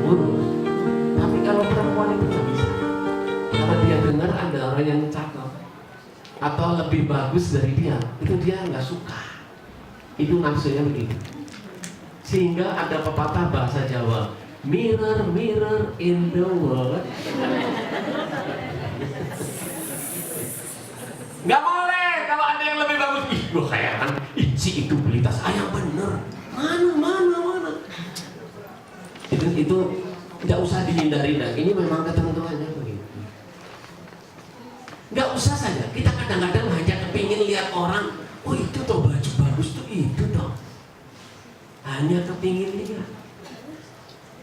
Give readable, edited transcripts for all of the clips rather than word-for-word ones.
urus. Tapi kalau perempuan itu nggak bisa. Kalau dia dengar ada orang yang cakep atau lebih bagus dari dia, itu dia nggak suka. Itu nafsunya begitu. Sehingga ada pepatah bahasa Jawa, mirror mirror in the world. Nggak boleh kalau ada yang lebih bagus. Ih, gue kayak kan, si itu beli tas ayam bener. Mana. Itu nggak usah dihindari dah. Ini memang ketentuannya begitu. Nggak usah saja. Kita kadang-kadang hanya kepingin lihat orang. Oh itu tuh baju bagus tuh itu toh. Hanya kepingin lihat.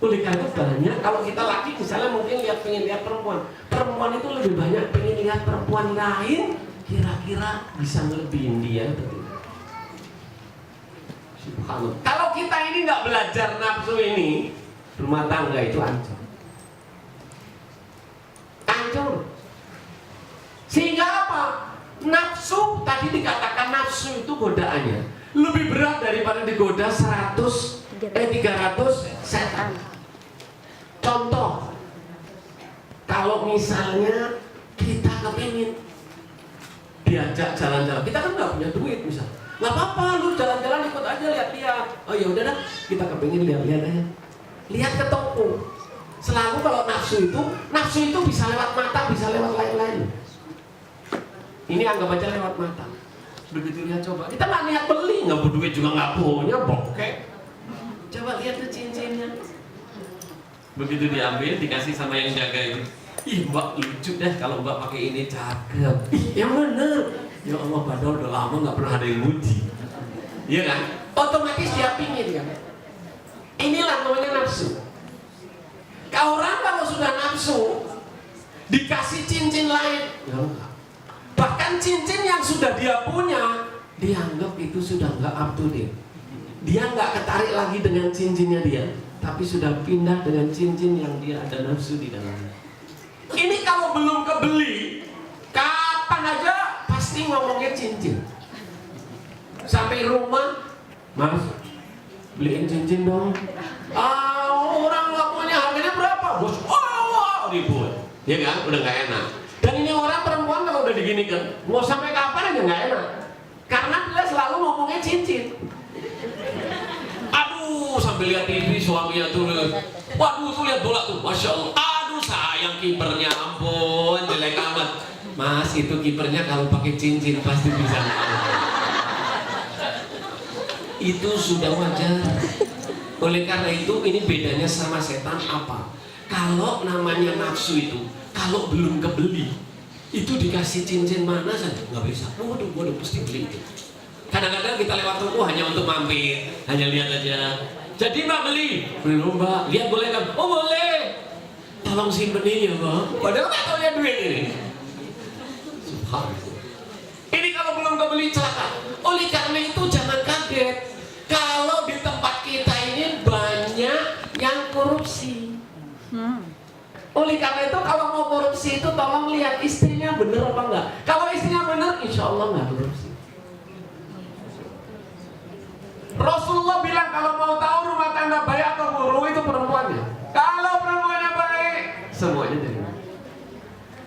Oleh karena banyak, kalau kita laki misalnya mungkin pengen lihat perempuan. Perempuan itu lebih banyak pengen lihat perempuan lain. Kira-kira bisa ngelebihin dia betul. Kalau kita ini nggak belajar nafsu ini, rumah tangga itu hancur. Hancur. Sehingga apa? Nafsu, tadi dikatakan nafsu itu godaannya lebih berat daripada digoda 300 setan. Contoh, kalau misalnya kita kepingin diajak jalan-jalan, kita kan nggak punya duit misal, nggak apa-apa, lu jalan-jalan ikut aja lihat-lihat. Oh ya udah dah, kita kepingin lihat-lihat aja, lihat ke toko. Selalu kalau nafsu itu bisa lewat mata, bisa lewat lain-lain. Ini anggap aja lewat mata. Begitu lihat coba, kita nggak niat beli, nggak berduit juga nggak punya, bokeh. Coba lihat ke cincinnya. Begitu diambil, dikasih sama yang jaga itu. Ih mbak lucu deh kalau mbak pakai ini, cakep. Ih yang bener. Ya Allah padahal udah lama nggak pernah ada yang muji. Iya kan? Otomatis dia pingin kan. Inilah namanya nafsu. Orang kalau sudah nafsu dikasih cincin lain, ya enggak. Bahkan cincin yang sudah dia punya dianggap itu sudah nggak up to date. Dia nggak ketarik lagi dengan cincinnya dia, tapi sudah pindah dengan cincin yang dia ada nafsu di dalamnya. Ini kalau belum kebeli, kapan aja pasti ngomongnya cincin. Sampai rumah, mas, beliin cincin dong. Orang lakukannya harganya berapa? Bos, wow, ribut. Ya kan, udah nggak enak. Dan ini orang perempuan kalau udah diginikan, mau sampai kapan aja nggak enak. Karena dia selalu ngomongnya cincin. Aduh, sambil lihat TV suaminya tuh, waduh tuh lihat bola tuh, masya Allah. Aduh sayang kipernya, ampun jelek amat. Mas itu kipernya kalau pakai cincin pasti bisa. Itu sudah wajar. Oleh karena itu ini bedanya sama setan apa? Kalau namanya nafsu itu, kalau belum kebeli, itu dikasih cincin mana saja nggak bisa. Waduh pasti beli itu. Kadang-kadang kita lewat toko hanya untuk mampir, hanya lihat aja. Jadi mbak beli, belum mbak, lihat boleh kan? Oh boleh. Tolong simpenin ya mbak. Padahal nggak tahu lihat duit ini. Subhanallah. Ini kalau belum kebeli celaka. Oleh karena itu jangan kaget kalau di tempat kita ini banyak yang korupsi. Oleh karena itu kalau mau korupsi itu tolong lihat istrinya bener apa enggak. Kalau istrinya bener, insya Allah nggak korupsi. Rasulullah bilang kalau mau tahu rumah tangga baik atau buruk itu perempuannya. Kalau perempuannya baik, semuanya jadi baik.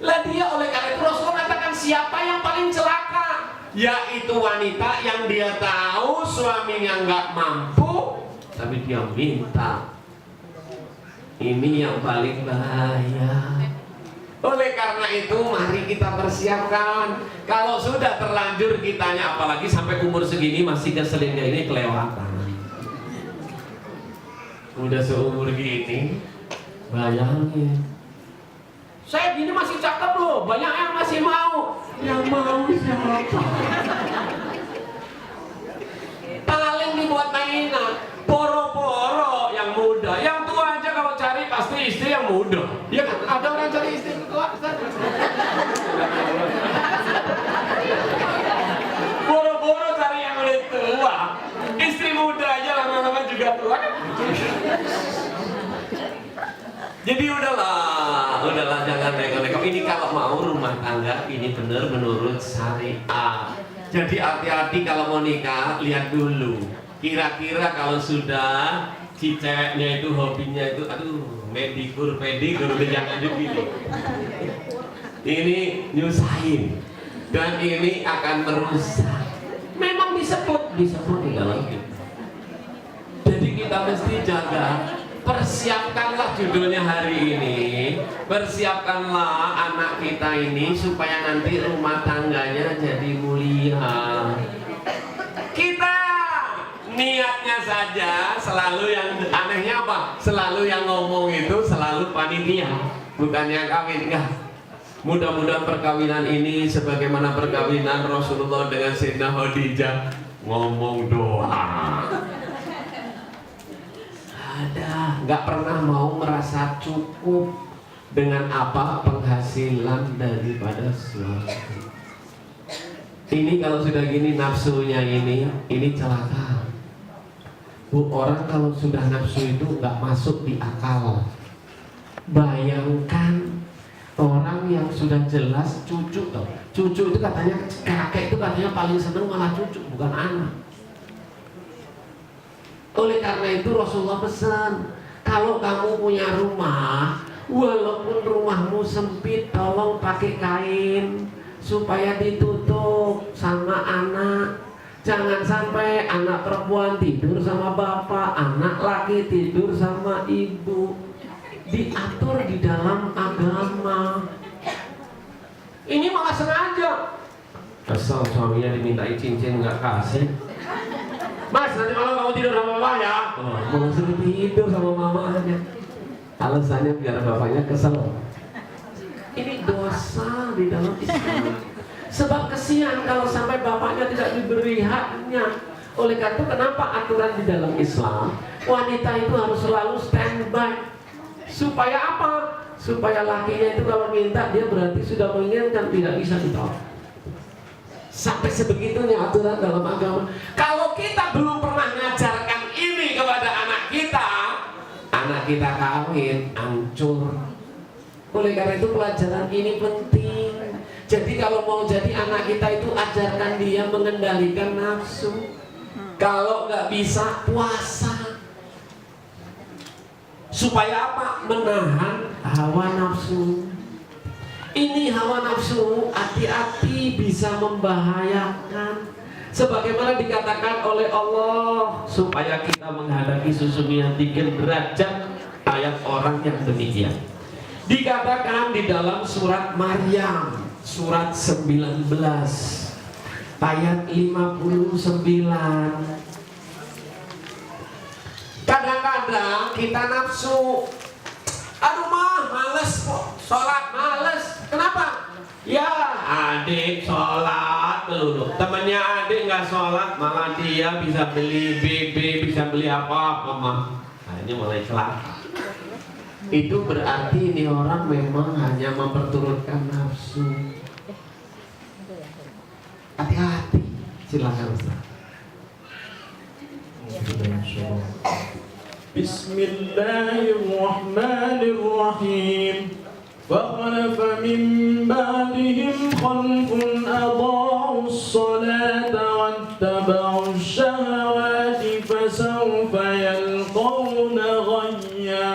Lah dia oleh karena itu Rasulullah katakan siapa yang paling celaka? Yaitu wanita yang dia tahu suaminya nggak mampu, tapi dia minta. Ini yang paling bahaya. Oleh karena itu mari kita persiapkan. Kalau sudah terlanjur kitanya, apalagi sampai umur segini masih keselingnya ini kelewatan. Udah seumur gini, bayangin. Saya gini masih cakep loh, banyak yang masih mau. Yang mau siapa? Paling dibuat mainan, boro-boro yang muda, yang tua aja kalau cari pasti istri yang muda. Iya kan? Ada orang cari istri tua, boro-boro cari yang udah tua, istri muda aja lama-lama juga tua. Jadi udahlah jangan neko-neko. Ini kalau mau rumah tangga ini benar menurut syariat. Jadi hati-hati kalau mau nikah, lihat dulu. Kira-kira kalau sudah si ceweknya itu hobinya itu aduh pedikur jangan gini. Ini nyusahin dan ini akan merusak. Memang disebut di dalam kita. Jadi kita mesti jaga. Persiapkanlah judulnya hari ini. Persiapkanlah anak kita ini supaya nanti rumah tangganya jadi mulia. Kita niatnya saja selalu yang anehnya apa? Selalu yang ngomong itu selalu panitia, bukan yang kawin. Enggak. Mudah-mudahan perkawinan ini sebagaimana perkawinan Rasulullah dengan Sayyidina Khadijah, ngomong doa. Ada, nggak pernah mau merasa cukup dengan apa penghasilan daripada suami. Ini kalau sudah gini nafsunya ini celaka. Bu, orang kalau sudah nafsu itu nggak masuk di akal. Bayangkan orang yang sudah jelas cucu toh. Cucu itu katanya, kakek itu katanya paling seneng malah cucu, bukan anak. Oleh karena itu Rasulullah pesan, kalau kamu punya rumah, walaupun rumahmu sempit, tolong pakai kain supaya ditutup sama anak. Jangan sampai anak perempuan tidur sama bapak, anak laki tidur sama ibu. Diatur di dalam agama. Ini malah sengaja. Kesel suaminya dimintai cincin nggak kasih. Mas, nanti malam kamu tidur sama bapak ya? Oh, mau suruh tidur sama mamanya. Alasannya biar bapaknya kesel. Ini dosa di dalam Islam. Sebab kesian kalau sampai bapaknya tidak diberi haknya. Oleh karena itu kenapa aturan di dalam Islam wanita itu harus selalu standby. Supaya apa? Supaya lakinya itu kalau minta dia berarti sudah menginginkan, tidak bisa ditolak. Sampai sebegitunya aturan dalam agama. Kalau kita belum pernah mengajarkan ini kepada anak kita kawin, hancur. Oleh karena itu pelajaran ini penting. Jadi kalau mau jadi anak kita itu ajarkan dia mengendalikan nafsu. Kalau nggak bisa puasa. Supaya apa? Menahan hawa nafsu. Ini hawa nafsu hati-hati bisa membahayakan. Sebagaimana dikatakan oleh Allah, supaya kita menghadapi sesungguhnya 3 derajat ayat orang yang demikian. Dikatakan di dalam surat Maryam, surat 19 ayat 59. Kadang-kadang kita nafsu, aduh mah males kok, sholat males. Kenapa? Ya adik sholat dulu, temennya adik nggak sholat malah dia bisa beli BB, bisa beli apa-apa mah. Nah, ini mulai celaka. Itu berarti ini orang memang hanya memperturutkan nafsu. Hati-hati, silakan Ustaz. Bismillahirrahmanirrahim. فخلف من بعدهم خلف أضاعوا الصلاة واتبعوا الشهوات فسوف يلقون غيا.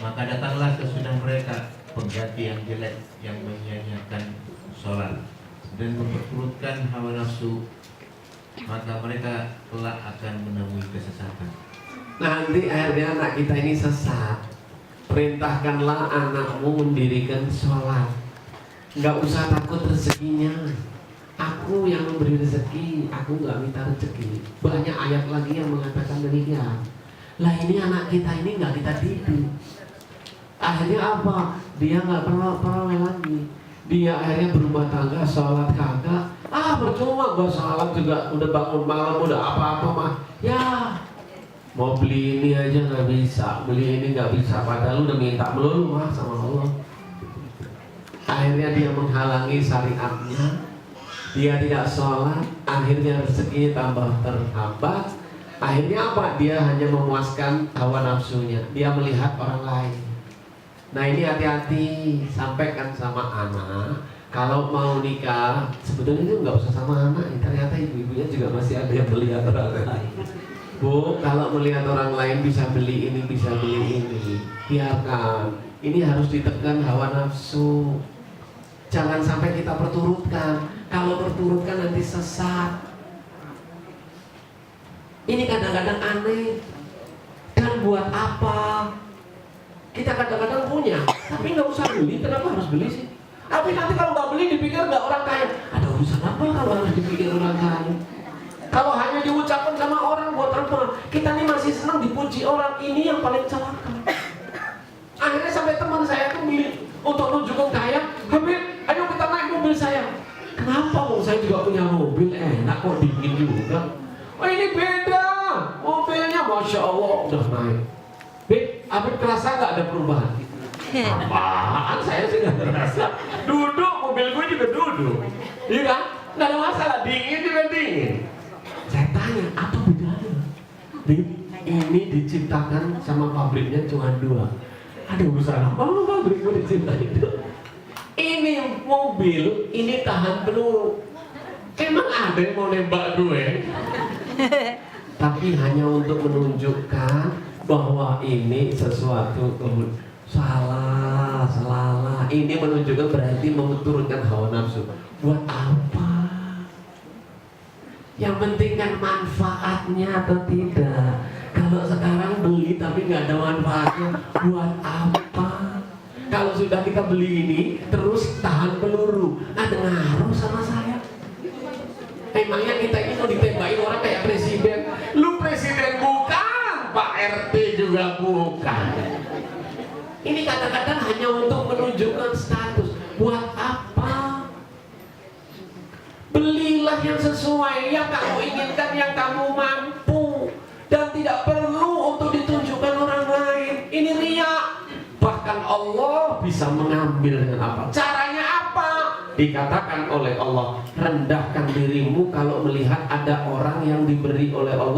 Maka datanglah sesudah mereka pengganti yang jelek yang menyia-nyiakan sholat dan memperturutkan hawa nafsu, maka mereka kelak akan menemui kesesatan. Nanti akhirnya anak kita ini sesat. Perintahkanlah anakmu mendirikan sholat. Nggak usah takut rezekinya. Aku yang memberi rezeki, aku nggak minta rezeki. Banyak ayat lagi yang mengatakan demikian. Lah ini anak kita ini nggak kita didik. Akhirnya apa? Dia nggak pernah lagi. Dia akhirnya berumah tangga, sholat kagak. Percuma gua sholat juga, udah bangun malam, udah apa-apa mah. Ya, mau beli ini aja nggak bisa, beli ini nggak bisa. Padahal udah minta melulu mah sama Allah. Akhirnya dia menghalangi syariatnya. Dia tidak sholat, akhirnya rezekinya tambah terhambat. Akhirnya apa? Dia hanya memuaskan hawa nafsunya. Dia melihat orang lain. Nah ini hati-hati, sampaikan sama anak. Kalau mau nikah, sebetulnya itu nggak usah sama anak. Ternyata ibu-ibunya juga masih ada yang melihat orang lain. Bu, kalau melihat orang lain bisa beli ini, bisa beli ini, biarkan. Ini harus ditekan hawa nafsu. Jangan sampai kita perturutkan. Kalau perturutkan nanti sesat. Ini kadang-kadang aneh. Dan buat apa? Kita kadang-kadang punya, tapi nggak usah beli. Kenapa harus beli sih? Tapi nanti kalau nggak beli dipikir nggak orang kaya. Ada urusan apa kalau harus dipikir orang kaya? Kalau hanya diucapkan sama orang buat apa? Kita nih masih senang dipuji orang, ini yang paling celaka. Akhirnya sampai teman saya tuh beli untuk nunjukin kaya. Habib, ayo kita naik mobil saya. Kenapa? Bang, saya juga punya mobil, enak kok, dingin juga. Oh ini beda, mobilnya Masya Allah udah naik. Bib, Habib kerasa nggak ada perubahan? Apaan? Saya sih nggak terasa. Duduk, mobil gue juga duduk. Iya kan? Nggak ada masalah, dingin juga dingin. Saya tanya, apa bedanya? Bib, ini diciptakan sama pabriknya cuma 2. Ada urusan apa pabrik gue diciptakan itu? Ini mobil, ini tahan peluru. Emang ada yang mau nembak gue? Tapi hanya untuk menunjukkan bahwa ini sesuatu salah. Ini menunjukkan berarti menurunkan hawa nafsu. Buat apa? Yang penting kan manfaatnya atau tidak. Kalau sekarang beli tapi nggak ada manfaatnya, buat apa? Kalau sudah kita beli ini terus tahan peluru, ada ngaruh sama saya? Emangnya kita ini mau ditembakin orang kayak presiden? Lu presiden bukan, Pak RT juga bukan. Ini kadang-kadang hanya untuk menunjukkan status. Buat apa? Belilah yang sesuai, yang kamu inginkan, yang kamu mampu, dan tidak perlu untuk ditunjukkan orang lain. Ini riya. Bahkan Allah bisa mengambil dengan apa? Caranya apa? Dikatakan oleh Allah, rendahkan dirimu kalau melihat ada orang yang diberi oleh Allah